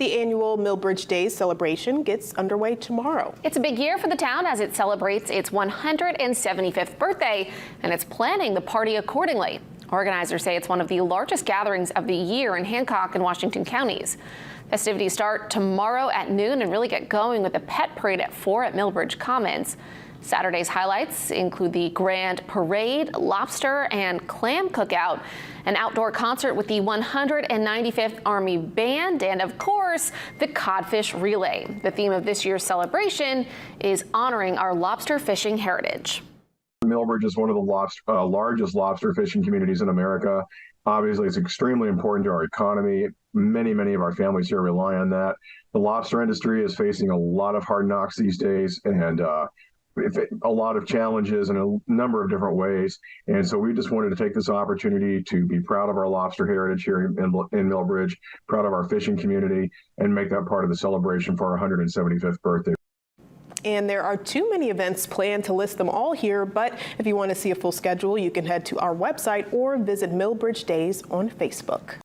The annual Milbridge Days Celebration gets underway tomorrow. It's a big year for the town as it celebrates its 175th birthday, and it's planning the party accordingly. Organizers say it's one of the largest gatherings of the year in Hancock and Washington counties. Festivities start tomorrow at noon and really get going with a pet parade at 4 at Milbridge Commons. Saturday's highlights include the grand parade, lobster and clam cookout, an outdoor concert with the 195th Army Band, and of course, the codfish relay. The theme of this year's celebration is honoring our lobster fishing heritage. Milbridge is one of the largest lobster fishing communities in America. Obviously, it's extremely important to our economy. Many of our families here rely on that. The lobster industry is facing a lot of hard knocks these days, and a lot of challenges in a number of different ways. And so we just wanted to take this opportunity to be proud of our lobster heritage here in Milbridge, proud of our fishing community, and make that part of the celebration for our 175th birthday. And there are too many events planned to list them all here, but if you want to see a full schedule, you can head to our website or visit Milbridge Days on Facebook.